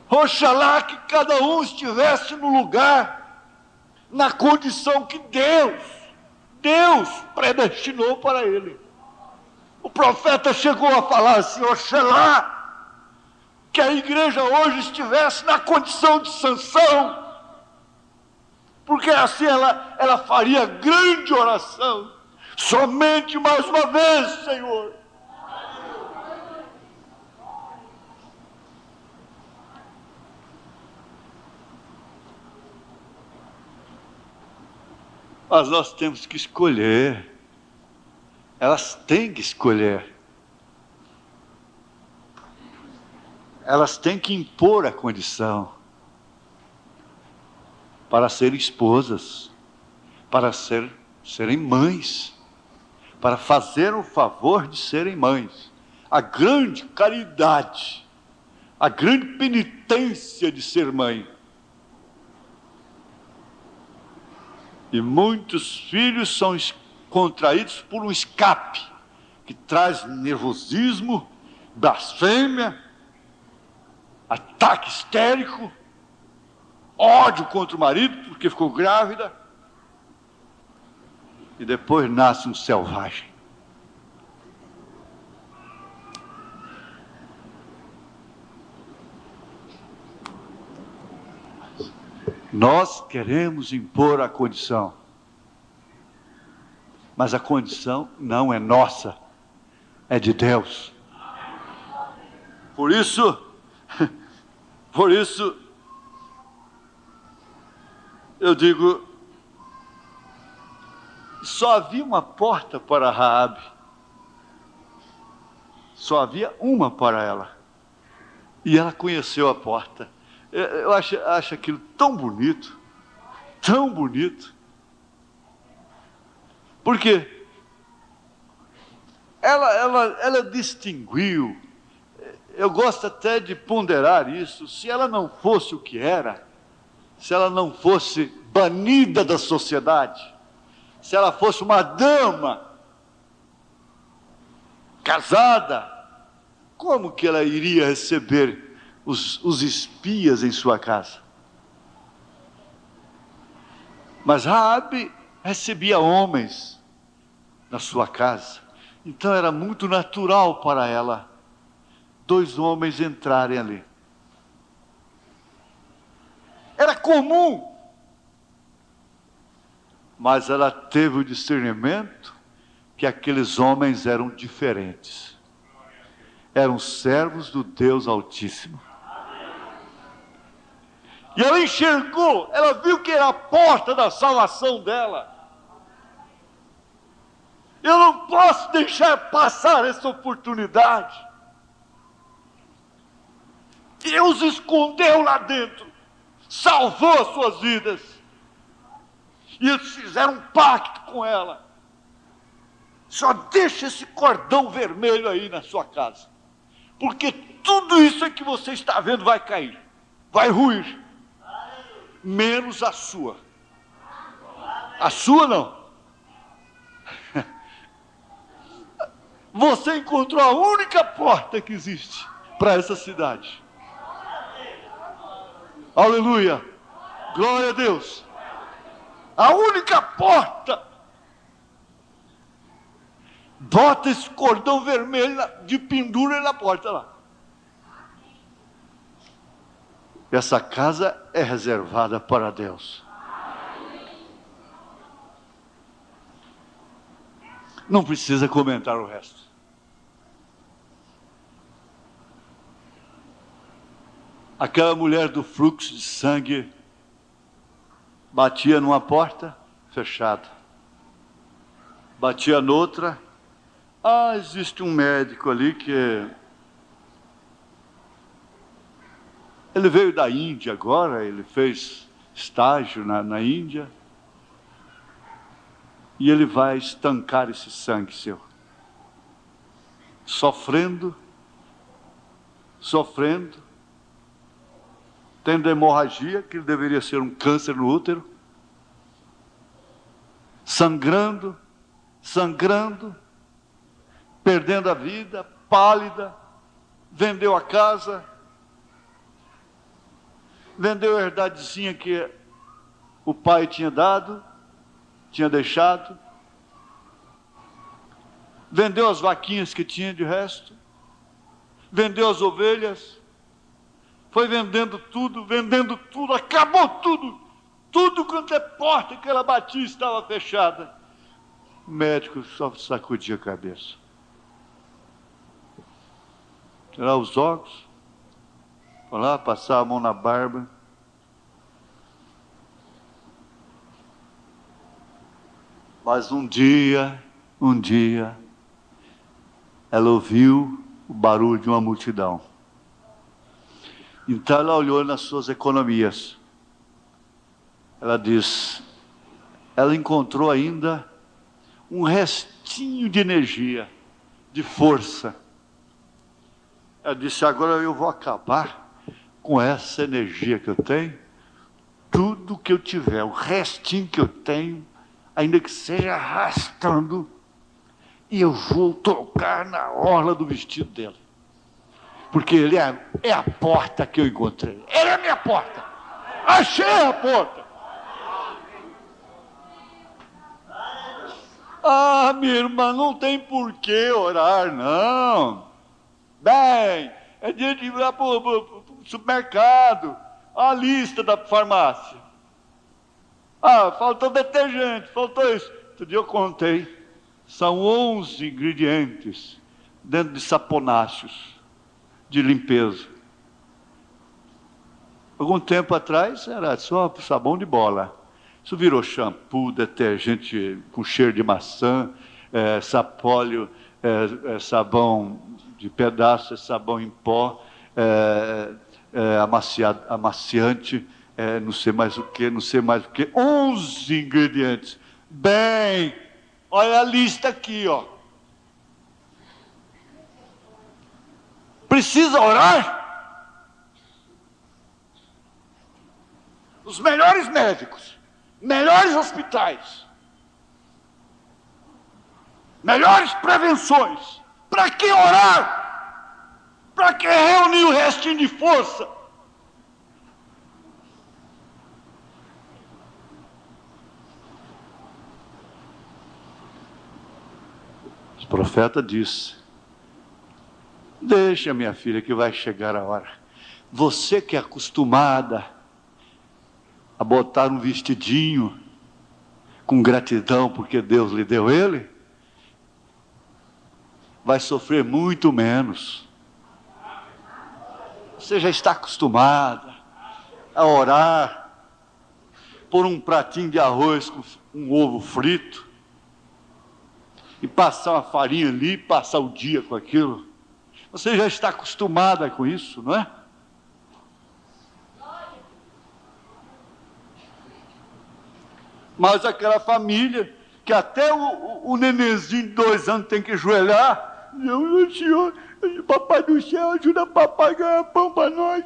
Oxalá que cada um estivesse no lugar, na condição que Deus predestinou para ele. O profeta chegou a falar assim, oxalá que a igreja hoje estivesse na condição de Sansão, porque assim ela faria grande oração, somente mais uma vez, Senhor. Mas nós temos que escolher, elas têm que escolher, elas têm que impor a condição. para serem esposas, para serem mães, para fazer o favor de serem mães. A grande caridade, a grande penitência de ser mãe. E muitos filhos são contraídos por um escape, que traz nervosismo, blasfêmia, ataque histérico, ódio contra o marido porque ficou grávida, e depois nasce um selvagem. Nós queremos impor a condição, mas a condição não é nossa, é de Deus. Por isso, eu digo, só havia uma porta para Raabe, só havia uma para ela, e ela conheceu a porta. Eu acho aquilo tão bonito, porque ela distinguiu. Eu gosto até de ponderar isso. Se ela não fosse o que era, se ela não fosse banida da sociedade, se ela fosse uma dama casada, como que ela iria receber os espias em sua casa? Mas Raabe recebia homens na sua casa, então era muito natural para ela 2 homens entrarem ali. Era comum, mas ela teve o discernimento que aqueles homens eram diferentes, eram servos do Deus Altíssimo. E ela enxergou, ela viu que era a porta da salvação dela. Eu não posso deixar passar essa oportunidade. Deus escondeu lá dentro, salvou as suas vidas. E eles fizeram um pacto com ela. Só deixa esse cordão vermelho aí na sua casa, porque tudo isso que você está vendo vai cair, vai ruir, menos a sua. A sua não. Você encontrou a única porta que existe para essa cidade. Aleluia, glória a Deus. A única porta. Bota esse cordão vermelho de pendura na porta lá. Essa casa é reservada para Deus. Não precisa comentar o resto. Aquela mulher do fluxo de sangue batia numa porta fechada, batia noutra. Existe um médico ali que ele veio da Índia agora, ele fez estágio na Índia, e ele vai estancar esse sangue seu, sofrendo, tendo hemorragia, que deveria ser um câncer no útero, sangrando, perdendo a vida, pálida, vendeu a casa, vendeu a herdadezinha que o pai tinha deixado, vendeu as vaquinhas que tinha de resto, vendeu as ovelhas, foi vendendo tudo, acabou tudo quanto é porta que ela batia estava fechada. O médico só sacudia a cabeça, tirar os óculos, falar, passar a mão na barba. Mas um dia, ela ouviu o barulho de uma multidão. Então ela olhou nas suas economias. ela diz, ela encontrou ainda um restinho de energia, de força. Ela disse, agora eu vou acabar com essa energia que eu tenho, tudo que eu tiver, o restinho que eu tenho, ainda que seja arrastando, e eu vou tocar na orla do vestido dele. Porque ele é a porta que eu encontrei. Ele é a minha porta. Achei a porta. Ah, minha irmã, não tem por que orar, não. Bem, é dia de ir lá para o supermercado, a lista da farmácia. Ah, faltou detergente, faltou isso. Outro dia eu contei, são 11 ingredientes dentro de saponáceos de limpeza. Algum tempo atrás era só sabão de bola. Isso virou shampoo, detergente com cheiro de maçã, sapólio, sabão de pedaço, sabão em pó, amaciante, não sei mais o que, 11 ingredientes. Bem, olha a lista aqui, ó. Precisa orar? Os melhores médicos, melhores hospitais, melhores prevenções. Para que orar? Para que reunir o restinho de força? O profeta disse, deixa, minha filha, que vai chegar a hora. Você que é acostumada a botar um vestidinho com gratidão porque Deus lhe deu ele, vai sofrer muito menos. Você já está acostumada a orar por um pratinho de arroz com um ovo frito e passar uma farinha ali e passar o dia com aquilo. Você já está acostumada com isso, não é? Mas aquela família que até o nenenzinho de 2 anos tem que ajoelhar, não, senhor, papai do céu, ajuda papai a ganhar pão para nós.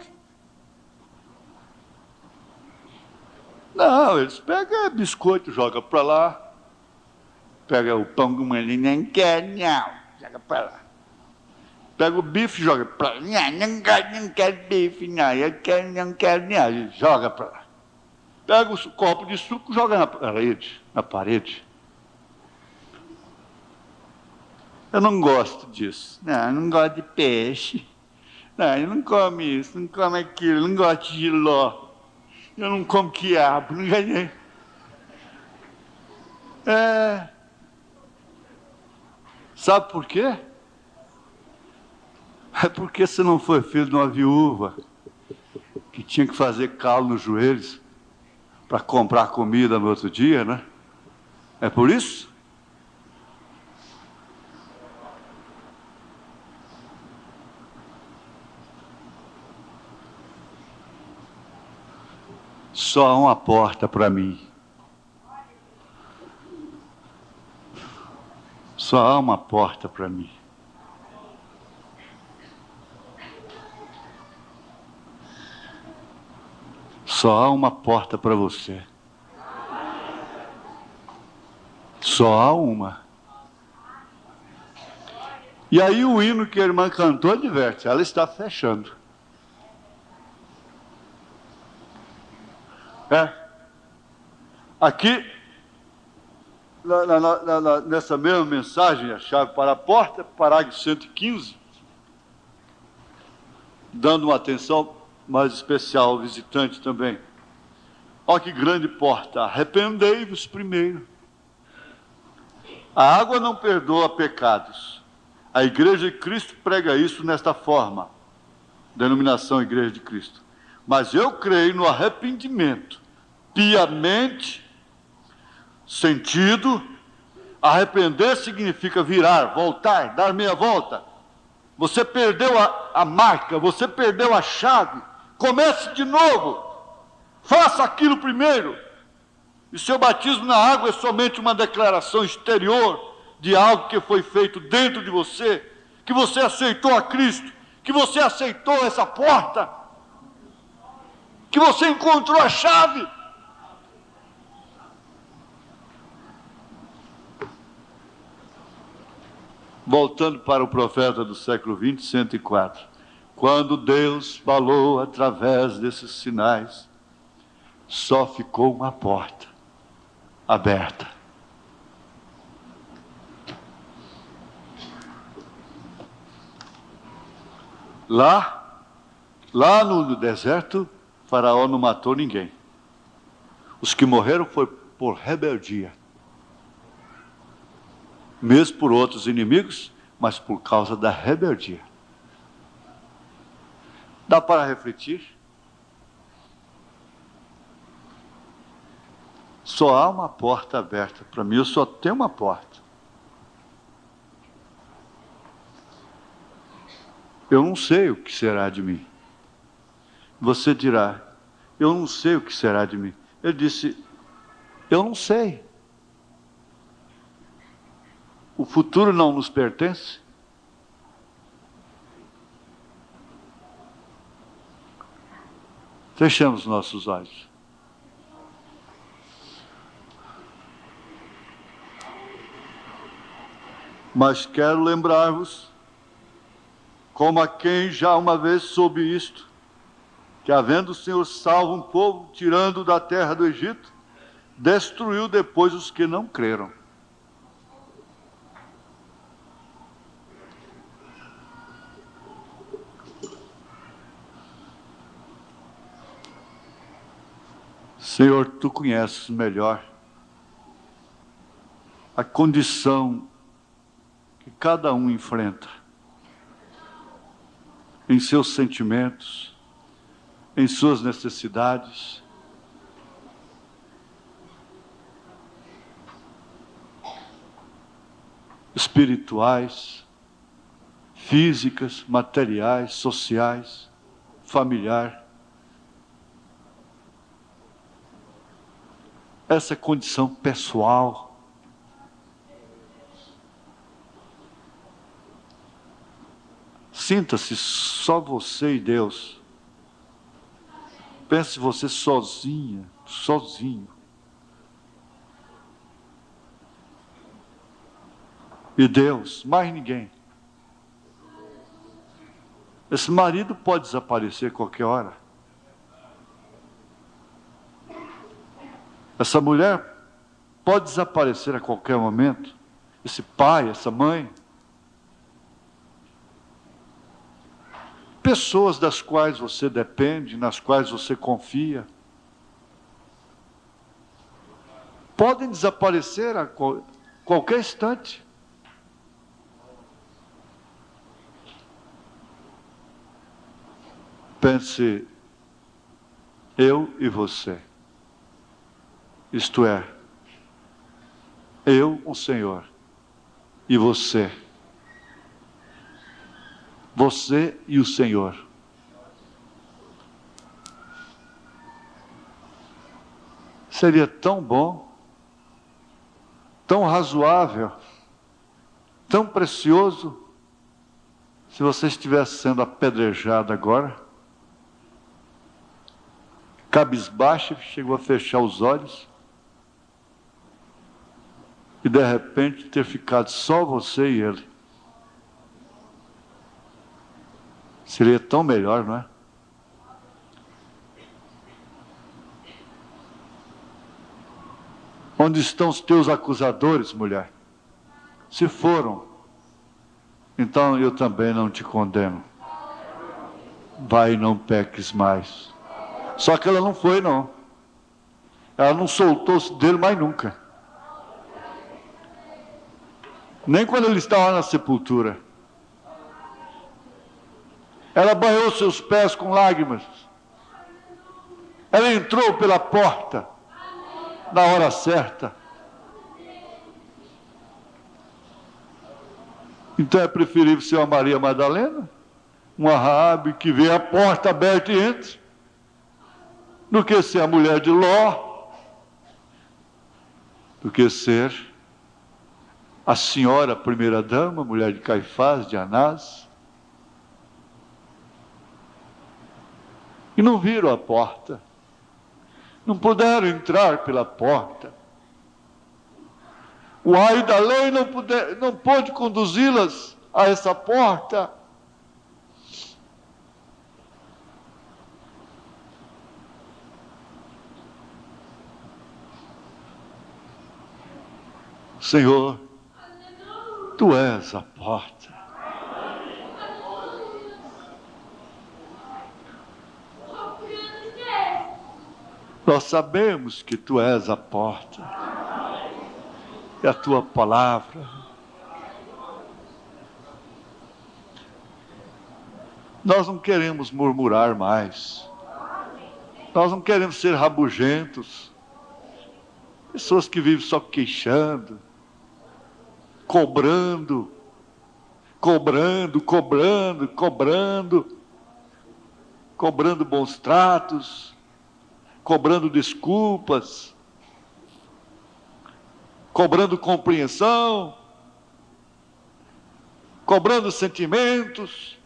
Não, eles pegam biscoito, jogam para lá. Pega o pão que ele nem quer, não, joga para lá. Pega o bife, joga para lá. Não quero bife, não, não quero, não, joga para lá. Pega o copo de suco, joga na parede. Eu não gosto disso. Não, eu não gosto de peixe. Não, eu não como isso, não como aquilo, eu não gosto de jiló. Eu não como quiabo, não ganhei. Sabe por quê? É porque você não foi filho de uma viúva que tinha que fazer calo nos joelhos para comprar comida no outro dia, né? É por isso? Só há uma porta para mim. Só há uma porta para mim. Só há uma porta para você. Só há uma. E aí o hino que a irmã cantou adverte, ela está fechando. Aqui, nessa mesma mensagem, a chave para a porta, parágrafo 115, dando uma atenção mais especial ao visitante também. Ó que grande porta, arrependei-vos primeiro. A água não perdoa pecados. A Igreja de Cristo prega isso nesta forma, denominação Igreja de Cristo. Mas eu creio no arrependimento, piamente sentido. Arrepender significa virar, voltar, dar meia volta. Você perdeu a marca, você perdeu a chave. Comece de novo. Faça aquilo primeiro. E seu batismo na água é somente uma declaração exterior de algo que foi feito dentro de você, que você aceitou a Cristo, que você aceitou essa porta, que você encontrou a chave. Voltando para o profeta do século 20, 104. Quando Deus falou através desses sinais, só ficou uma porta aberta. Lá no deserto, Faraó não matou ninguém. Os que morreram foi por rebeldia. Mesmo por outros inimigos, mas por causa da rebeldia. Dá para refletir? Só há uma porta aberta. Para mim, eu só tenho uma porta. Eu não sei o que será de mim. Você dirá, eu não sei o que será de mim. Ele disse, eu não sei. O futuro não nos pertence. Fechamos nossos olhos. Mas quero lembrar-vos, como a quem já uma vez soube isto, que havendo o Senhor salvo um povo, tirando da terra do Egito, destruiu depois os que não creram. Senhor, Tu conheces melhor a condição que cada um enfrenta em seus sentimentos, em suas necessidades. Espirituais, físicas, materiais, sociais, familiar. Essa condição pessoal. Sinta-se só você e Deus. Pense você sozinha, sozinho. E Deus, mais ninguém. Esse marido pode desaparecer a qualquer hora. Essa mulher pode desaparecer a qualquer momento. Esse pai, essa mãe. Pessoas das quais você depende, nas quais você confia, podem desaparecer a qualquer instante. Pense, eu e você. Isto é, eu, o Senhor, e você. Você e o Senhor. Seria tão bom, tão razoável, tão precioso, se você estivesse sendo apedrejado agora, cabisbaixo, chegou a fechar os olhos, e de repente ter ficado só você e ele. Seria tão melhor, não é? Onde estão os teus acusadores, mulher? Se foram, então eu também não te condeno. Vai e não peques mais. Só que ela não foi, não. Ela não soltou-se dele mais nunca. Nem quando ele estava na sepultura. Ela banhou seus pés com lágrimas. Ela entrou pela porta na hora certa. Então é preferível ser uma Maria Madalena, uma Raabe que vê a porta aberta e entra, do que ser a mulher de Ló, do que ser a senhora primeira-dama, mulher de Caifás, de Anás. E não viram a porta, não puderam entrar pela porta. O aio da lei não pôde conduzi-las a essa porta. Senhor, Tu és a porta. Nós sabemos que Tu és a porta. É a Tua palavra. Nós não queremos murmurar mais. Nós não queremos ser rabugentos. Pessoas que vivem só queixando, cobrando bons tratos, cobrando desculpas, cobrando compreensão, cobrando sentimentos.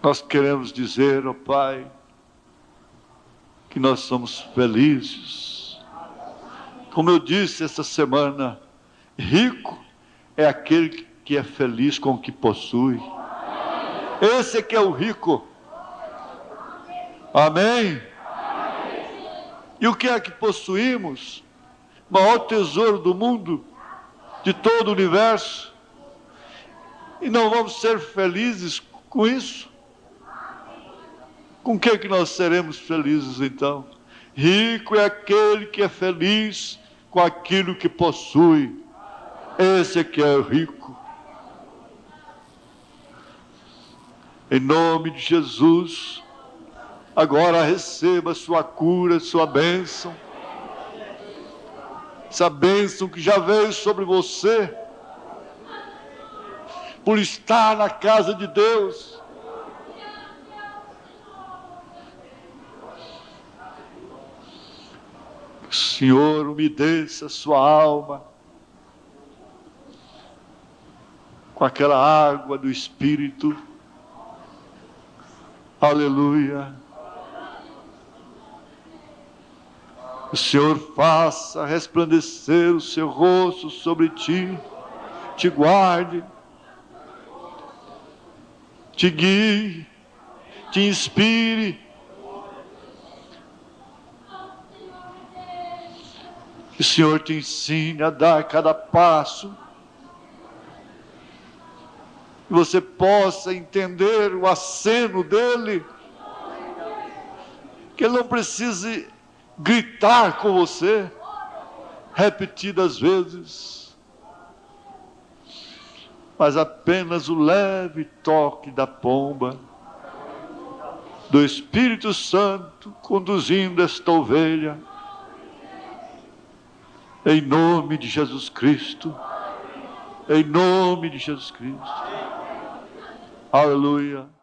Nós queremos dizer, ó Pai, que nós somos felizes. Como eu disse essa semana, rico é aquele que é feliz com o que possui. Esse é que é o rico. Amém? E o que é que possuímos? O maior tesouro do mundo, de todo o universo. E não vamos ser felizes com isso? Com o que nós seremos felizes então? Rico é aquele que é feliz com aquilo que possui. Esse é que é rico. Em nome de Jesus, agora receba sua cura, sua bênção. Essa bênção que já veio sobre você, por estar na casa de Deus. Senhor, umedeça sua alma com aquela água do Espírito. Aleluia. O Senhor faça resplandecer o seu rosto sobre ti, te guarde, te guie, te inspire. Que o Senhor te ensine a dar cada passo. Que você possa entender o aceno dele. Que ele não precise gritar com você repetidas vezes, mas apenas o leve toque da pomba do Espírito Santo conduzindo esta ovelha. Em nome de Jesus Cristo. Em nome de Jesus Cristo. Aleluia.